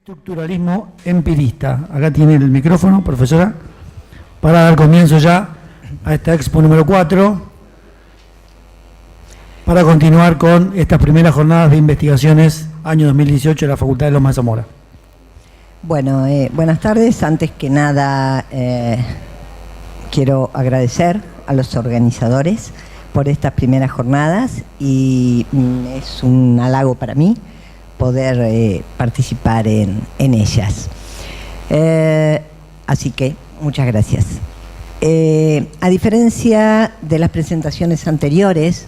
Estructuralismo empirista. Acá tiene el micrófono, profesora, para dar comienzo ya a esta expo número 4, para continuar con estas primeras jornadas de investigaciones año 2018 de la Facultad de Loma de Zamora. Bueno, buenas tardes. Antes que nada, quiero agradecer a los organizadores por estas primeras jornadas y es un halago para mí poder participar en ellas. Así que, muchas gracias. A diferencia de las presentaciones anteriores,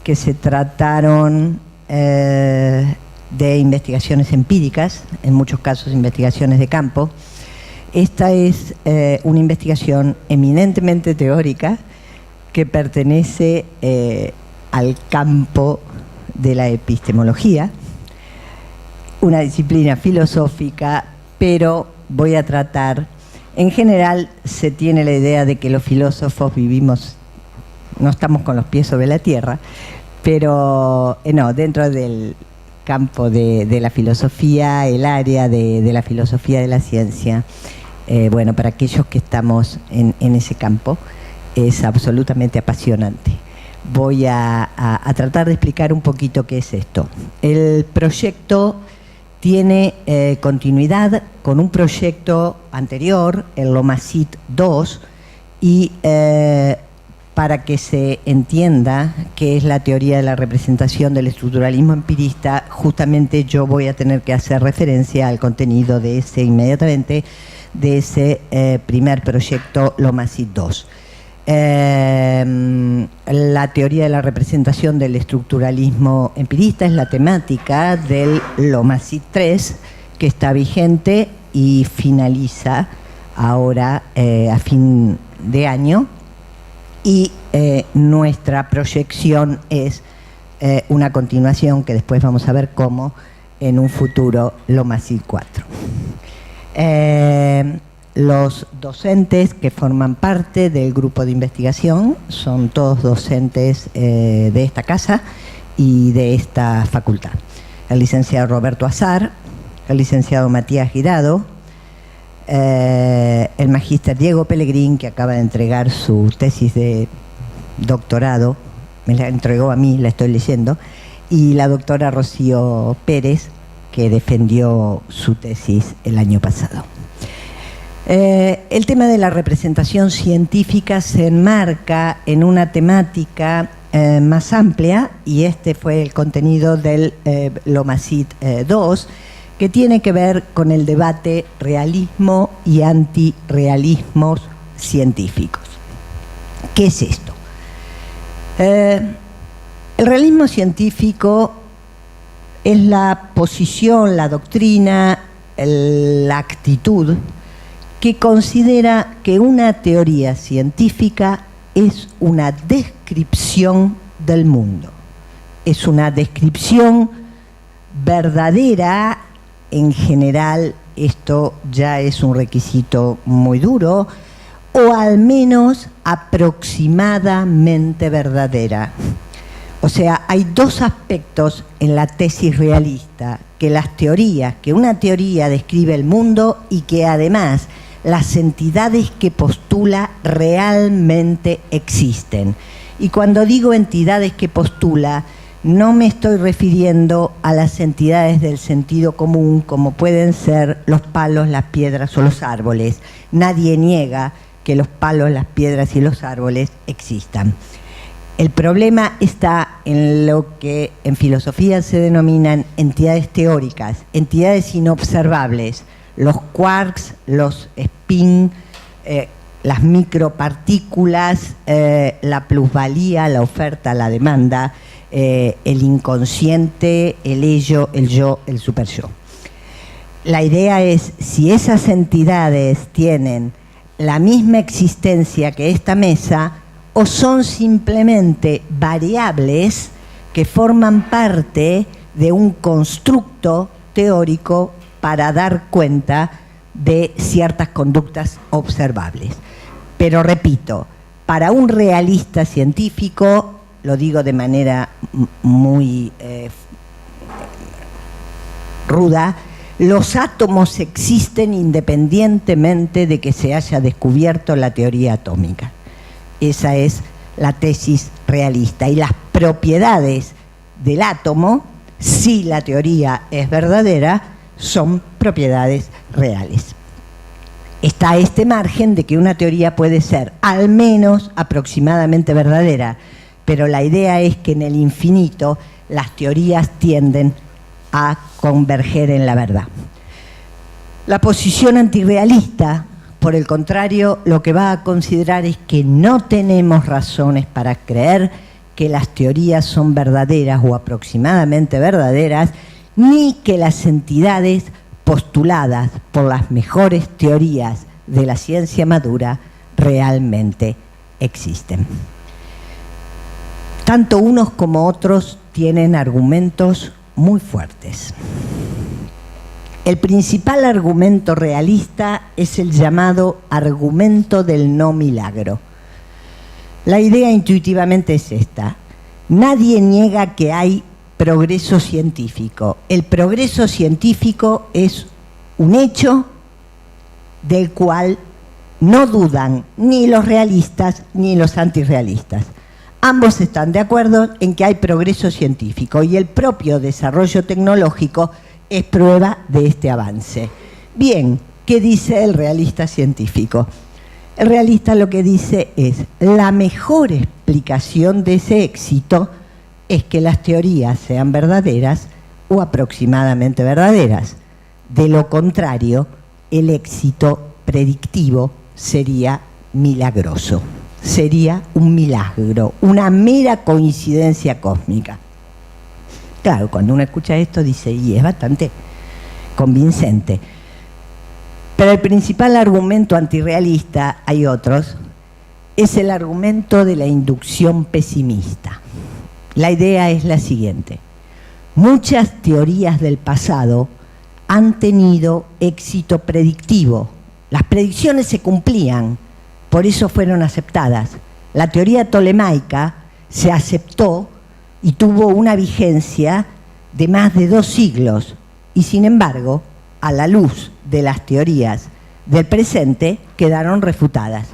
que se trataron de investigaciones empíricas, en muchos casos investigaciones de campo, esta es una investigación eminentemente teórica que pertenece al campo de la epistemología, una disciplina filosófica, pero voy a tratar, en general se tiene la idea de que los filósofos vivimos, no estamos con los pies sobre la tierra, pero no, dentro del campo de la filosofía, el área de la filosofía de la ciencia, bueno, para aquellos que estamos en ese campo, es absolutamente apasionante. Voy a tratar de explicar un poquito qué es esto. El proyecto tiene continuidad con un proyecto anterior, el LOMACIT 2, y para que se entienda qué es la teoría de la representación del estructuralismo empirista, justamente yo voy a tener que hacer referencia al contenido de ese inmediatamente, de ese primer proyecto LOMACIT 2. La teoría de la representación del estructuralismo empirista es la temática del LOMACIT 3, que está vigente y finaliza ahora a fin de año, y nuestra proyección es una continuación que después vamos a ver cómo en un futuro LOMACIT 4. Los docentes que forman parte del grupo de investigación son todos docentes de esta casa y de esta facultad. El licenciado Roberto Azar, el licenciado Matías Guirado, el magíster Diego Pellegrín, que acaba de entregar su tesis de doctorado, me la entregó a mí, la estoy leyendo, y la doctora Rocío Pérez, que defendió su tesis el año pasado. El tema de la representación científica se enmarca en una temática más amplia, y este fue el contenido del LOMACIT 2, que tiene que ver con el debate realismo y antirrealismos científicos. ¿Qué es esto? El realismo científico es la posición, la doctrina, la actitud que considera que una teoría científica es una descripción del mundo. Es una descripción verdadera. En general, esto ya es un requisito muy duro, o al menos aproximadamente verdadera. O sea, hay dos aspectos en la tesis realista, que una teoría describe el mundo y que además las entidades que postula realmente existen. Y cuando digo entidades que postula, no me estoy refiriendo a las entidades del sentido común, como pueden ser los palos, las piedras o los árboles. Nadie niega que los palos, las piedras y los árboles existan. El problema está en lo que en filosofía se denominan entidades teóricas, entidades inobservables, los quarks, los spin, las micropartículas, la plusvalía, la oferta, la demanda, el inconsciente, el ello, el yo, el superyo. La idea es, si esas entidades tienen la misma existencia que esta mesa, o son simplemente variables que forman parte de un constructo teórico para dar cuenta de ciertas conductas observables. Pero repito, para un realista científico, lo digo de manera muy ruda, Los átomos existen independientemente de que se haya descubierto la teoría atómica. Esa es la tesis realista. Y las propiedades del átomo, si la teoría es verdadera, son propiedades reales. Está este margen de que una teoría puede ser al menos aproximadamente verdadera, pero la idea es que en el infinito las teorías tienden a converger en la verdad. La posición antirrealista, por el contrario, lo que va a considerar es que no tenemos razones para creer que las teorías son verdaderas o aproximadamente verdaderas, ni que las entidades postuladas por las mejores teorías de la ciencia madura realmente existen. Tanto unos como otros tienen argumentos muy fuertes. El principal argumento realista es el llamado argumento del no milagro. La idea intuitivamente es esta: nadie niega que hay progreso científico. El progreso científico es un hecho del cual no dudan ni los realistas ni los antirrealistas. Ambos están de acuerdo en que hay progreso científico y el propio desarrollo tecnológico es prueba de este avance. Bien, ¿qué dice el realista científico? El realista lo que dice es: la mejor explicación de ese éxito es que las teorías sean verdaderas o aproximadamente verdaderas. De lo contrario, el éxito predictivo sería milagroso. Sería un milagro, una mera coincidencia cósmica. Claro, cuando uno escucha esto dice, y es bastante convincente. Pero el principal argumento antirrealista, hay otros, es el argumento de la inducción pesimista. La idea es la siguiente: muchas teorías del pasado han tenido éxito predictivo. Las predicciones se cumplían, por eso fueron aceptadas. La teoría tolemaica se aceptó y tuvo una vigencia de más de 2 siglos. Y sin embargo, a la luz de las teorías del presente, quedaron refutadas.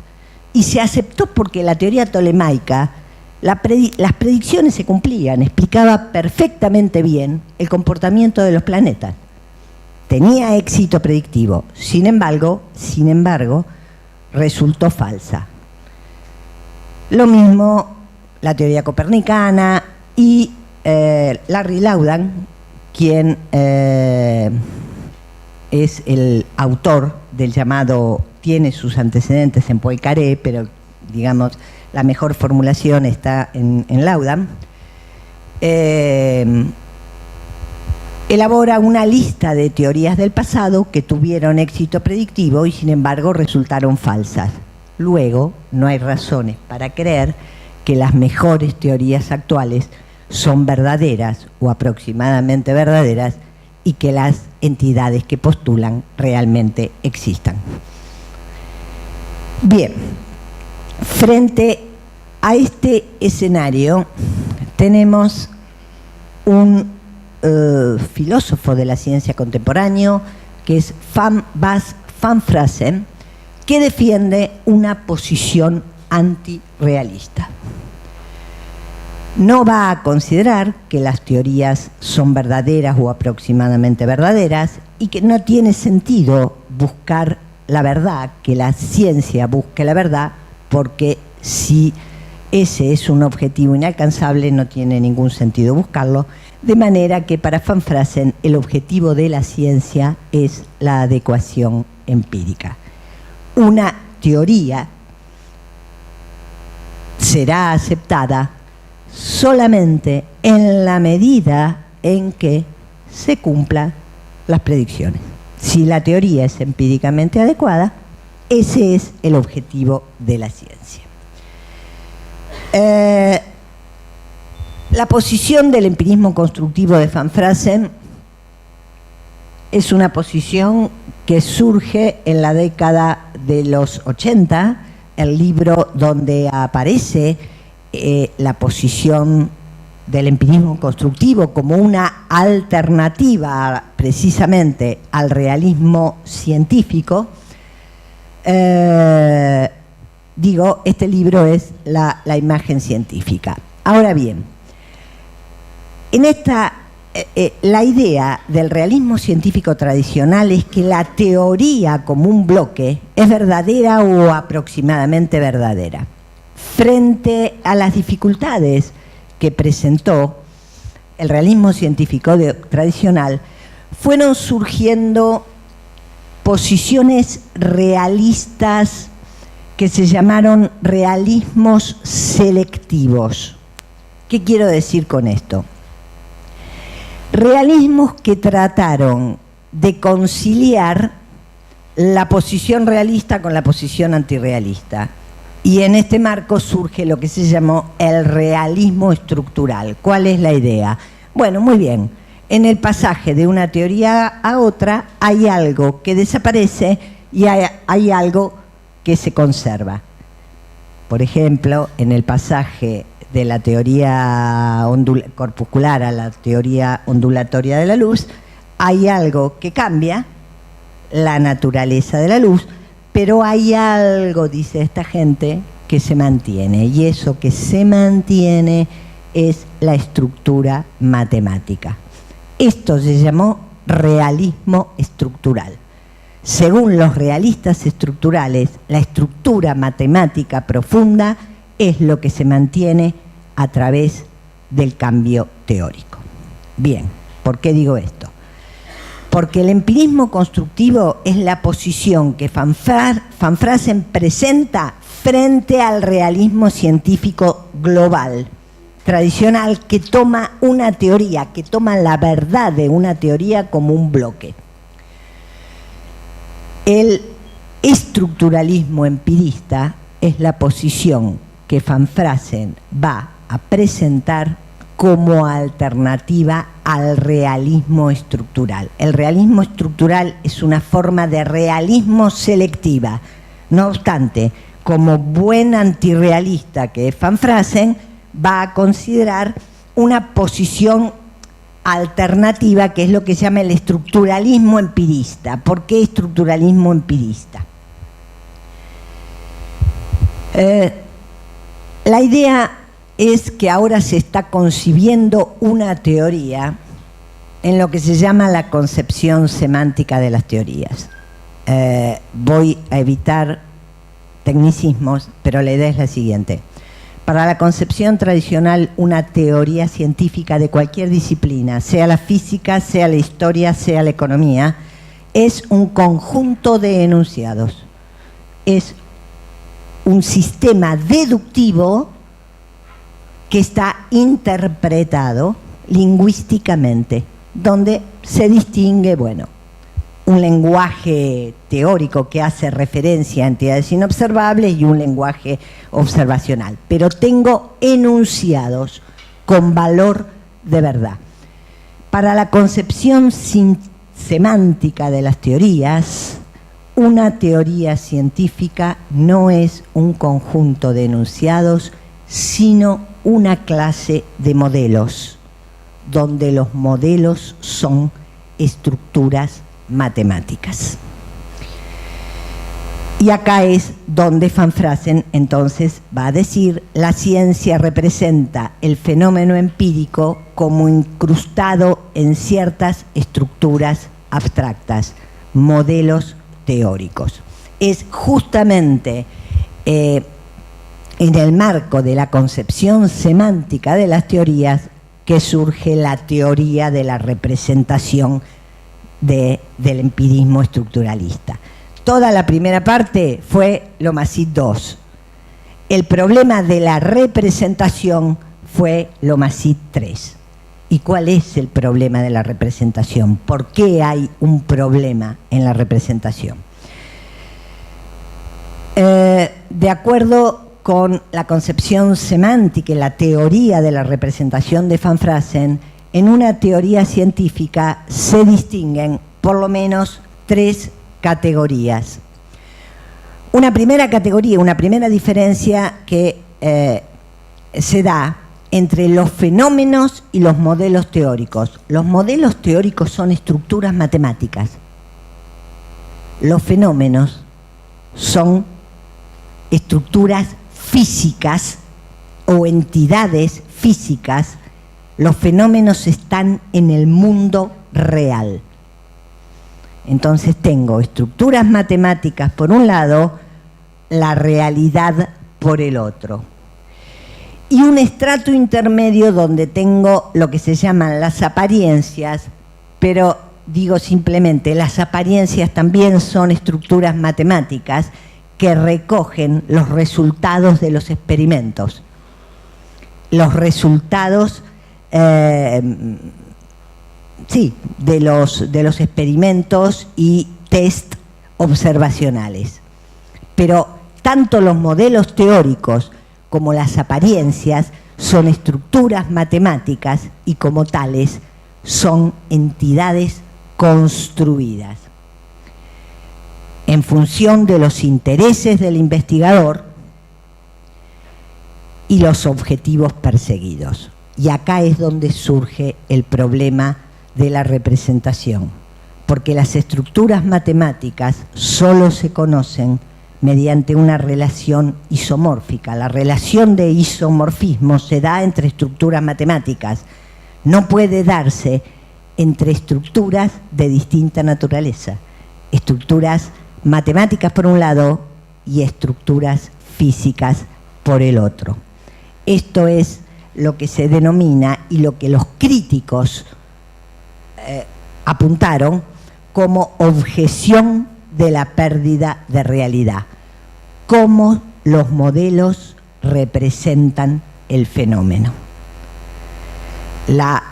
Y se aceptó porque la teoría tolemaica, las predicciones se cumplían, explicaba perfectamente bien el comportamiento de los planetas. Tenía éxito predictivo, sin embargo, resultó falsa. Lo mismo la teoría copernicana y Larry Laudan, quien es el autor del llamado, tiene sus antecedentes en Poincaré, pero digamos la mejor formulación está en Laudan, elabora una lista de teorías del pasado que tuvieron éxito predictivo y sin embargo resultaron falsas. Luego, no hay razones para creer que las mejores teorías actuales son verdaderas o aproximadamente verdaderas y que las entidades que postulan realmente existan. Bien, frente a este escenario tenemos un filósofo de la ciencia contemporáneo que es Bas van Fraassen, que defiende una posición antirrealista. No va a considerar que las teorías son verdaderas o aproximadamente verdaderas y que no tiene sentido buscar la verdad, que la ciencia busque la verdad, porque si ese es un objetivo inalcanzable no tiene ningún sentido buscarlo, de manera que para Van Fraassen el objetivo de la ciencia es la adecuación empírica. Una teoría será aceptada solamente en la medida en que se cumplan las predicciones. Si la teoría es empíricamente adecuada, ese es el objetivo de la ciencia. La posición del empirismo constructivo de Van Fraassen es una posición que surge en la década de los 80, el libro donde aparece la posición del empirismo constructivo como una alternativa precisamente al realismo científico, digo, este libro es la imagen científica. Ahora bien, en esta, la idea del realismo científico tradicional es que la teoría como un bloque es verdadera o aproximadamente verdadera. Frente a las dificultades que presentó el realismo científico tradicional, fueron surgiendo posiciones realistas que se llamaron realismos selectivos. ¿Qué quiero decir con esto? Realismos que trataron de conciliar la posición realista con la posición antirrealista. Y en este marco surge lo que se llamó el realismo estructural. ¿Cuál es la idea? Bueno, muy bien. En el pasaje de una teoría a otra hay algo que desaparece y hay algo que se conserva. Por ejemplo, en el pasaje de la teoría corpuscular a la teoría ondulatoria de la luz, hay algo que cambia, la naturaleza de la luz, pero hay algo, dice esta gente, que se mantiene, y eso que se mantiene es la estructura matemática. Esto se llamó realismo estructural. Según los realistas estructurales, la estructura matemática profunda es lo que se mantiene a través del cambio teórico. Bien, ¿por qué digo esto? Porque el empirismo constructivo es la posición que Van Fraassen presenta frente al realismo científico global, tradicional, que toma una teoría, que toma la verdad de una teoría como un bloque. El estructuralismo empirista es la posición que Van Fraassen va a presentar como alternativa al realismo estructural. El realismo estructural es una forma de realismo selectiva. No obstante, como buen antirrealista que es Van Fraassen, va a considerar una posición alternativa, que es lo que se llama el estructuralismo empirista. ¿Por qué estructuralismo empirista? La idea es que ahora se está concibiendo una teoría en lo que se llama la concepción semántica de las teorías. Voy a evitar tecnicismos, pero la idea es la siguiente. Para la concepción tradicional, una teoría científica de cualquier disciplina, sea la física, sea la historia, sea la economía, es un conjunto de enunciados. Es un sistema deductivo que está interpretado lingüísticamente, donde se distingue, bueno, un lenguaje teórico que hace referencia a entidades inobservables y un lenguaje observacional. Pero tengo enunciados con valor de verdad. Para la concepción semántica de las teorías, una teoría científica no es un conjunto de enunciados, sino una clase de modelos, donde los modelos son estructuras matemáticas. Y acá es donde Van Fraassen entonces va a decir: la ciencia representa el fenómeno empírico como incrustado en ciertas estructuras abstractas, modelos teóricos. Es justamente en el marco de la concepción semántica de las teorías que surge la teoría de la representación del empirismo estructuralista. Toda la primera parte fue Lomasit 2. El problema de la representación fue Lomasit 3. ¿Y cuál es el problema de la representación? ¿Por qué hay un problema en la representación? De acuerdo con la concepción semántica y la teoría de la representación de Van Fraassen, en una teoría científica se distinguen por lo menos 3 categorías. Una primera categoría, una primera diferencia que se da entre los fenómenos y los modelos teóricos. Los modelos teóricos son estructuras matemáticas. Los fenómenos son estructuras físicas o entidades físicas. Los fenómenos están en el mundo real. Entonces tengo estructuras matemáticas por un lado, la realidad por el otro. Y un estrato intermedio donde tengo lo que se llaman las apariencias, pero digo simplemente, las apariencias también son estructuras matemáticas que recogen los resultados de los experimentos. Los resultados, de los experimentos y test observacionales. Pero tanto los modelos teóricos como las apariencias son estructuras matemáticas y como tales son entidades construidas. En función de los intereses del investigador y los objetivos perseguidos. Y acá es donde surge el problema de la representación, porque las estructuras matemáticas solo se conocen mediante una relación isomórfica. La relación de isomorfismo se da entre estructuras matemáticas, no puede darse entre estructuras de distinta naturaleza, estructuras matemáticas por un lado y estructuras físicas por el otro. Esto es lo que se denomina y lo que los críticos apuntaron como objeción de la pérdida de realidad, cómo los modelos representan el fenómeno.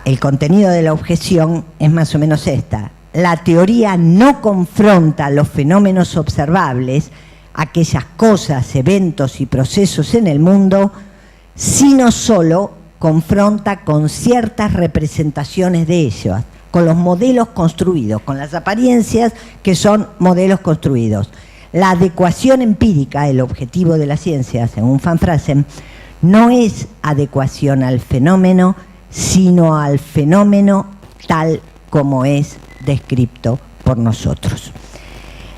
El contenido de la objeción es más o menos esta: la teoría no confronta los fenómenos observables, aquellas cosas, eventos y procesos en el mundo, sino solo confronta con ciertas representaciones de ellos, con los modelos construidos, con las apariencias que son modelos construidos. La adecuación empírica, el objetivo de la ciencia, según Van Fraassen, no es adecuación al fenómeno, sino al fenómeno tal como es descrito por nosotros.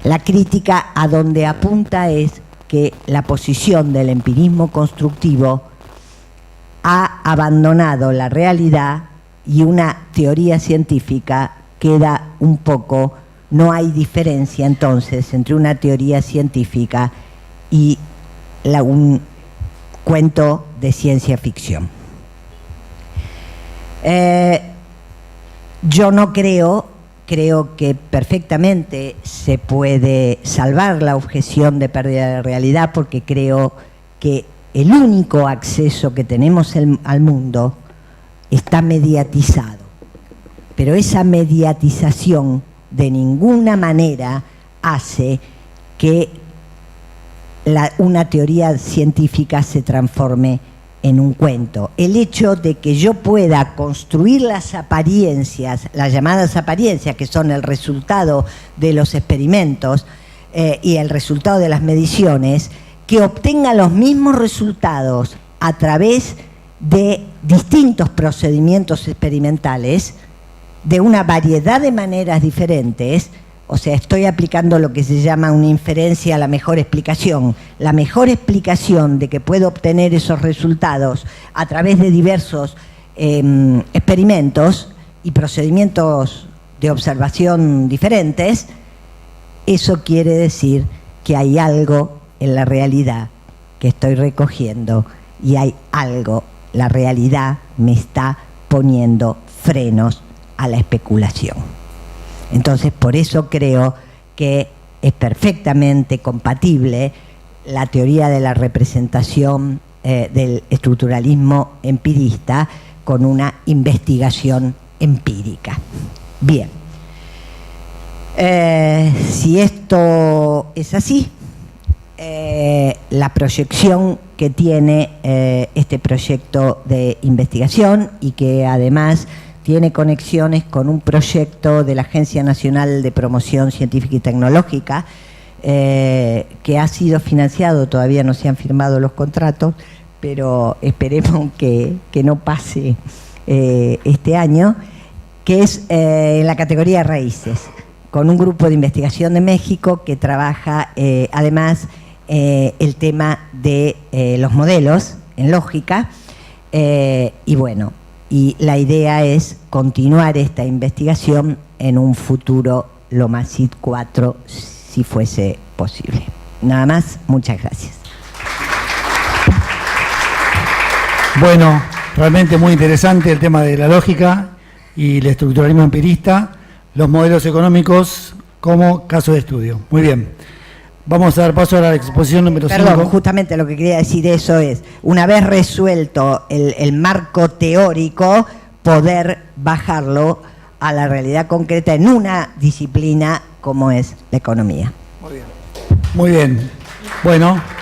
La crítica a donde apunta es que la posición del empirismo constructivo ha abandonado la realidad y una teoría científica queda un poco, no hay diferencia entonces entre una teoría científica y un cuento de ciencia ficción. Yo no creo que perfectamente se puede salvar la objeción de pérdida de realidad, porque creo que el único acceso que tenemos al mundo está mediatizado. Pero esa mediatización de ninguna manera hace que una teoría científica se transforme en un cuento. El hecho de que yo pueda construir las apariencias, las llamadas apariencias, que son el resultado de los experimentos y el resultado de las mediciones, que obtenga los mismos resultados a través de distintos procedimientos experimentales, de una variedad de maneras diferentes. O sea, estoy aplicando lo que se llama una inferencia a la mejor explicación. La mejor explicación de que puedo obtener esos resultados a través de diversos experimentos y procedimientos de observación diferentes, eso quiere decir que hay algo en la realidad que estoy recogiendo y hay algo, la realidad me está poniendo frenos a la especulación. Entonces, por eso creo que es perfectamente compatible la teoría de la representación del estructuralismo empirista con una investigación empírica. Bien. Si esto es así, la proyección que tiene este proyecto de investigación, y que además tiene conexiones con un proyecto de la Agencia Nacional de Promoción Científica y Tecnológica, que ha sido financiado, todavía no se han firmado los contratos, pero esperemos que no pase este año, que es en la categoría de raíces, con un grupo de investigación de México que trabaja además el tema de los modelos en lógica, y bueno, y la idea es continuar esta investigación en un futuro LOMACIT 4, si fuese posible. Nada más, muchas gracias. Bueno, realmente muy interesante el tema de la lógica y el estructuralismo empirista, los modelos económicos como caso de estudio. Muy bien. Vamos a dar paso a la exposición número 5. Perdón, justamente lo que quería decir eso es, una vez resuelto el marco teórico, poder bajarlo a la realidad concreta en una disciplina como es la economía. Muy bien. Muy bien. Bueno.